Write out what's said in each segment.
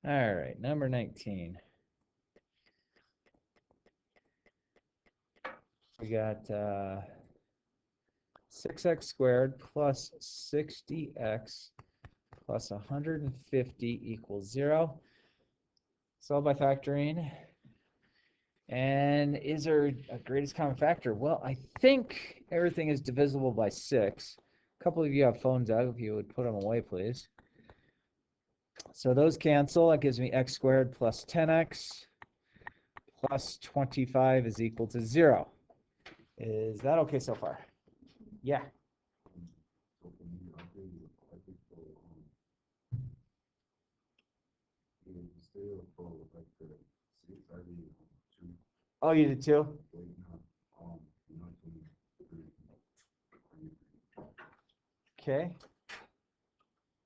All right, number 19. We got 6x squared plus 60x plus 150 equals 0. Solve by factoring. And is there a greatest common factor? Well, I think everything is divisible by 6. A couple of you have phones out. If you would put them away, please. So those cancel. That gives me x squared plus 10x plus 25 is equal to 0. Is that okay so far? Yeah. Oh, you did too? Okay.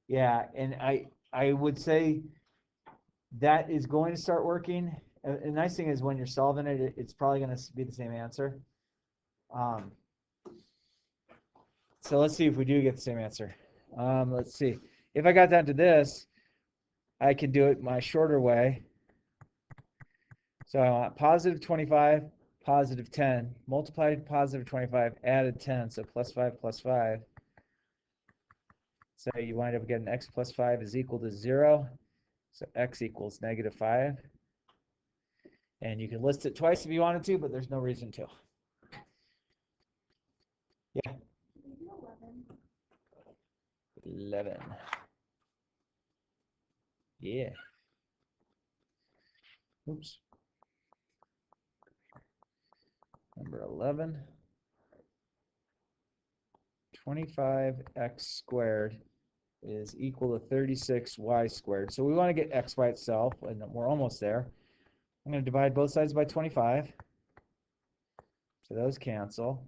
Yeah, and I would say that is going to start working. The nice thing is when you're solving it, it's probably going to be the same answer. So let's see if we do get the same answer. Let's see. If I got down to this, I can do it my shorter way. So I want positive 25, positive 10, multiplied positive 25, added 10, so plus 5 plus 5. So you wind up getting x plus 5 is equal to 0. So x equals negative 5. And you can list it twice if you wanted to, but there's no reason to. Yeah. 11. Yeah. Oops. Number 11. 25x squared is equal to 36y squared. So we want to get x by itself, and we're almost there. I'm going to divide both sides by 25. So those cancel.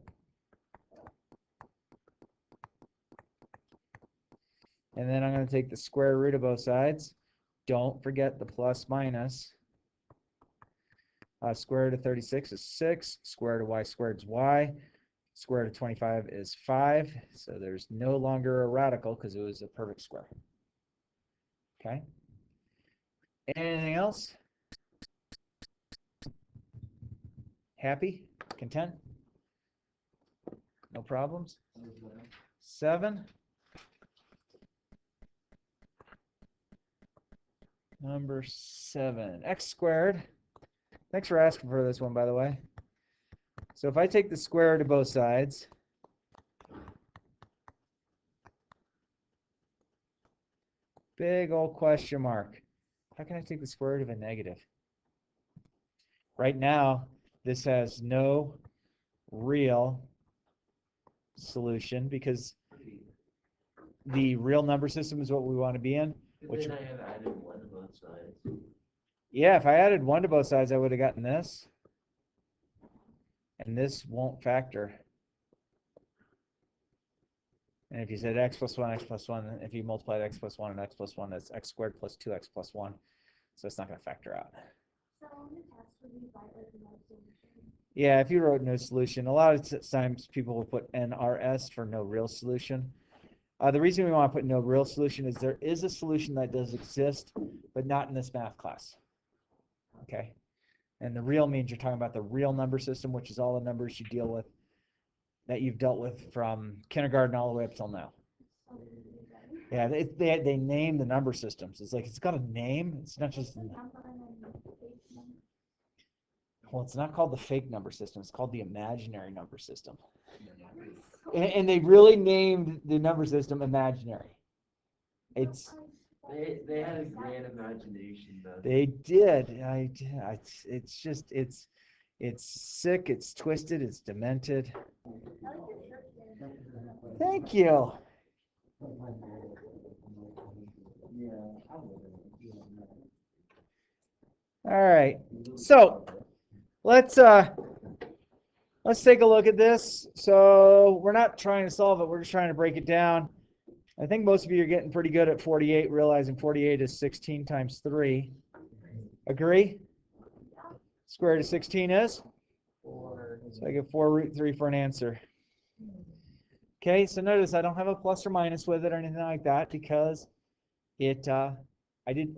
And then I'm going to take the square root of both sides. Don't forget the plus minus. Square root of 36 is 6. Square root of y squared is y. Square root of 25 is 5. So there's no longer a radical because it was a perfect square. Okay. Anything else? Happy? Content? No problems? 7. Number 7. X squared. Thanks for asking for this one, by the way. So if I take the square root of both sides, big old question mark. How can I take the square root of a negative? Right now, this has no real solution because the real number system is what we want to be in. Which I have added 1 to both sides. Yeah, if I added 1 to both sides, I would have gotten this. And this won't factor. And if you said x plus 1, if you multiplied x plus 1 and x plus 1, that's x squared plus 2x plus 1. So it's not going to factor out. So on the test, would you write like no solution? Yeah, if you wrote no solution, a lot of times people will put NRS for no real solution. The reason we want to put no real solution is there is a solution that does exist, but not in this math class. Okay? And the real means you're talking about the real number system, which is all the numbers you deal with, that you've dealt with from kindergarten all the way up till now. Yeah, they name the number systems. It's like it's got a name. It's not just. Well, it's not called the fake number system. It's called the imaginary number system. And they really named the number system imaginary. It's. They had a great imagination, though. They did. It's just it's sick. It's twisted. It's demented. Thank you. All right. So let's take a look at this. So we're not trying to solve it. We're just trying to break it down. I think most of you are getting pretty good at 48, realizing 48 is 16 times 3. Agree? Square root of 16 is? 4. So I get 4 root 3 for an answer. Okay, so notice I don't have a plus or minus with it or anything like that because it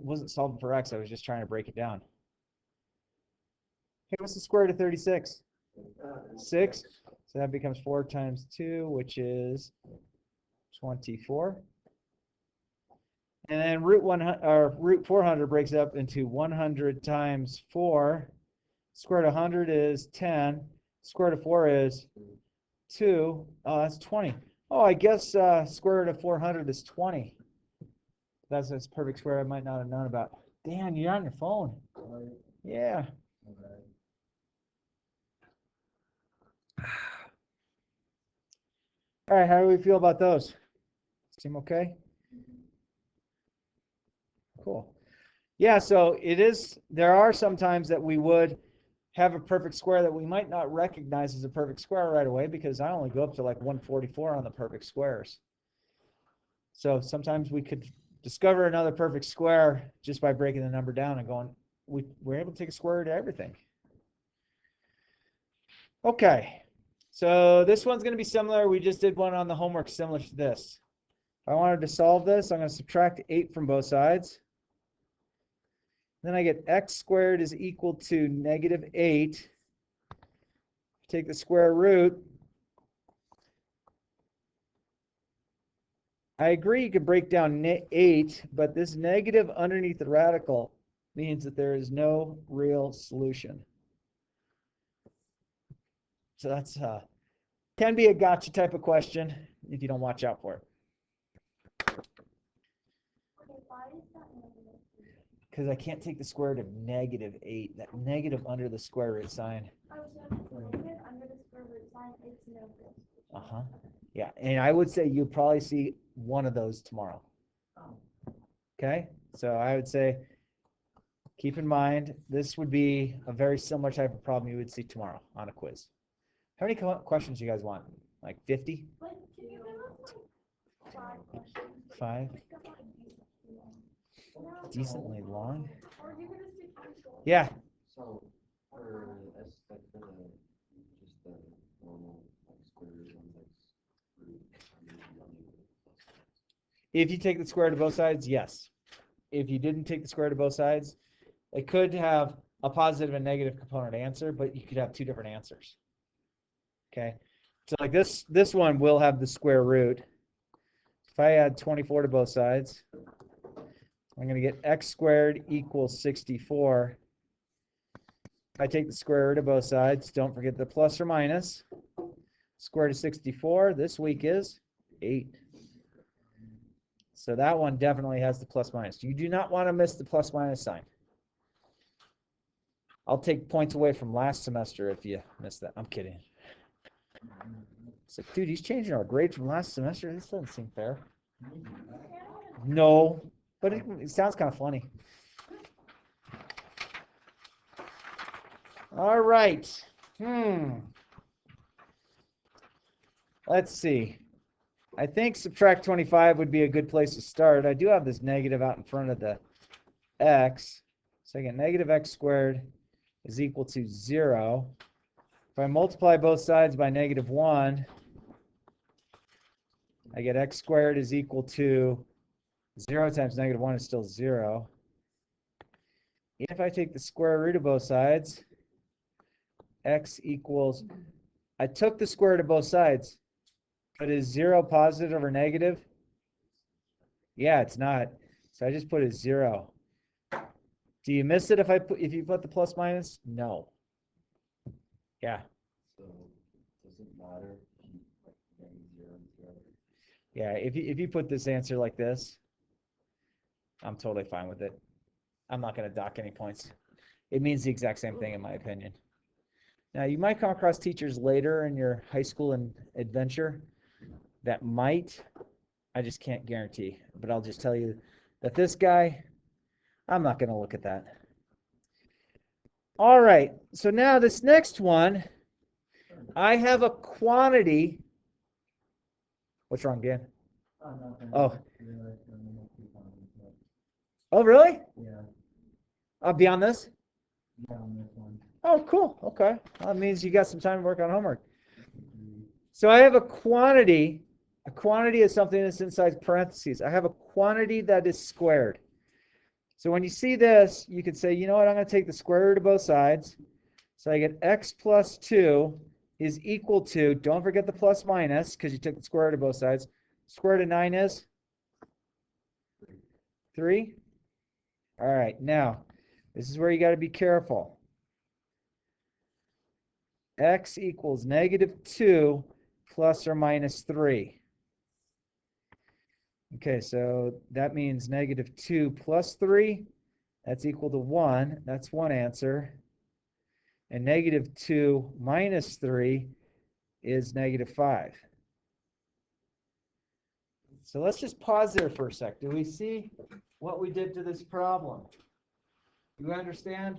wasn't solving for x, I was just trying to break it down. Hey, what's the square root of 36? 6. So that becomes 4 times 2, which is 24. And then root 400 breaks up into 100 times 4. Square root of 100 is 10. Square root of 4 is 2. Oh, that's 20. Oh, I guess square root of 400 is 20. That's a perfect square I might not have known about. Dan, you're on your phone. Yeah. All right, how do we feel about those? Seem okay? Cool. Yeah, so there are some times that we would have a perfect square that we might not recognize as a perfect square right away because I only go up to like 144 on the perfect squares. So sometimes we could discover another perfect square just by breaking the number down and going, we're able to take a square root of everything. Okay, so this one's going to be similar. We just did one on the homework similar to this. If I wanted to solve this, I'm going to subtract 8 from both sides. Then I get x squared is equal to negative 8. Take the square root. I agree you could break down 8, but this negative underneath the radical means that there is no real solution. So that's can be a gotcha type of question if you don't watch out for it. Because I can't take the square root of negative 8. That negative under the square root sign. Uh-huh. Yeah, and I would say you'll probably see one of those tomorrow. Okay, so I would say keep in mind this would be a very similar type of problem you would see tomorrow on a quiz. How many questions do you guys want? Like 50? 5? Decently long? Yeah. So for just the normal square root if you take the square root of both sides, yes. If you didn't take the square root of both sides, it could have a positive and negative component answer, but you could have two different answers. Okay, so like this one will have the square root. If I add 24 to both sides, I'm going to get x squared equals 64. If I take the square root of both sides, don't forget the plus or minus. Square root of 64 this week is 8. So that one definitely has the plus minus. You do not want to miss the plus minus sign. I'll take points away from last semester if you miss that. I'm kidding. It's like, dude, he's changing our grade from last semester. This doesn't seem fair. No, but it sounds kind of funny. All right. Let's see. I think subtract 25 would be a good place to start. I do have this negative out in front of the x. So I get negative x squared is equal to 0. If I multiply both sides by negative 1, I get x squared is equal to 0 times negative 1 is still 0. If I take the square root of both sides, x equals, I took the square root of both sides, but is 0 positive or negative? Yeah, it's not. So I just put a 0. Do you miss it if you put the plus minus? No. Yeah. So does it matter? Yeah, if you put this answer like this, I'm totally fine with it. I'm not going to dock any points. It means the exact same thing in my opinion. Now, you might come across teachers later in your high school and adventure that might. I just can't guarantee. But I'll just tell you that this guy, I'm not going to look at that. All right, so now this next one, I have a quantity. What's wrong, Dan? Oh. Oh, really? Yeah. Beyond this? Beyond this one. Oh, cool. Okay. Well, that means you got some time to work on homework. So I have a quantity. A quantity is something that's inside parentheses. I have a quantity that is squared. So when you see this, you could say, you know what, I'm going to take the square root of both sides. So I get x plus 2 is equal to, don't forget the plus minus, because you took the square root of both sides. Square root of 9 is 3. All right, now, this is where you got to be careful. X equals negative 2 plus or minus 3. Okay, so that means negative 2 plus 3, that's equal to 1. That's one answer. And negative 2 minus 3 is negative 5. So let's just pause there for a sec. Do we see what we did to this problem? Do you understand?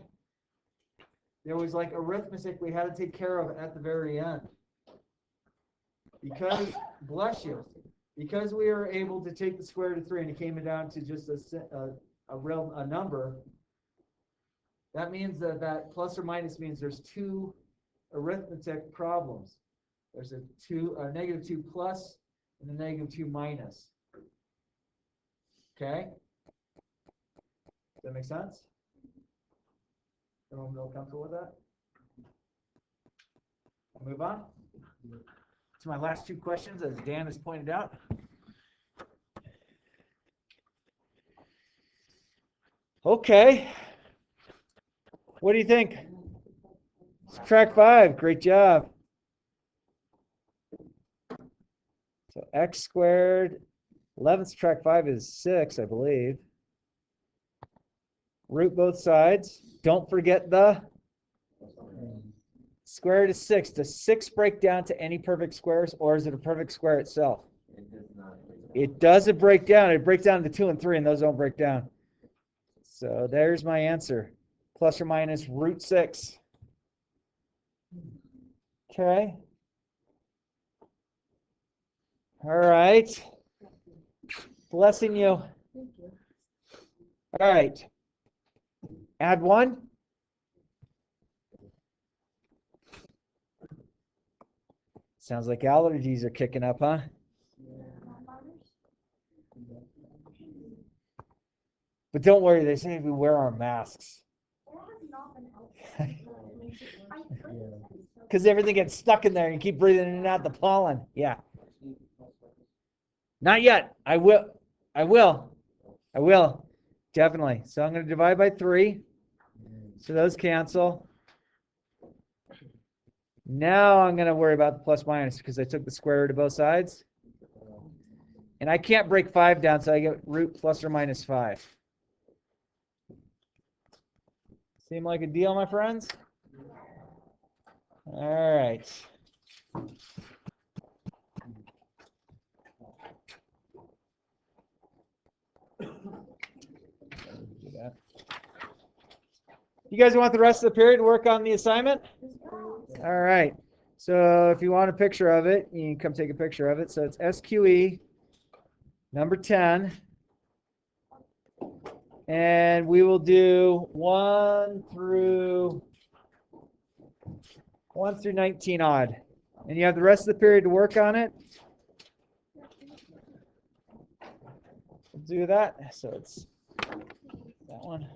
There was like arithmetic we had to take care of at the very end. Because, bless you, because we were able to take the square root of 3 and it came down to just a number, that means that plus or minus means there's two arithmetic problems. There's a negative 2 plus and a negative 2 minus. Okay? Does that make sense? Everyone feel comfortable with that? I'll move on to my last two questions, as Dan has pointed out. Okay. What do you think? Subtract 5. Great job. So x squared, 11 subtract 5 is 6, I believe. Root both sides. Don't forget the square root of 6. Does 6 break down to any perfect squares, or is it a perfect square itself? It doesn't break down. It breaks down to 2 and 3, and those don't break down. So there's my answer. Plus or minus root 6. Okay. All right. Blessing you. All right. Add 1. Sounds like allergies are kicking up, huh? But don't worry, they say we wear our masks. Because everything gets stuck in there and you keep breathing in and out the pollen. Yeah. Not yet. I will. Definitely. So I'm going to divide by 3. So those cancel. Now I'm going to worry about the plus minus because I took the square root of both sides. And I can't break 5 down, so I get root plus or minus 5. Seem like a deal, my friends? All right. You guys want the rest of the period to work on the assignment? All right. So if you want a picture of it, you can come take a picture of it. So it's SQE number 10. And we will do 1 through 19 odd. And you have the rest of the period to work on it. We'll do that. So it's that one.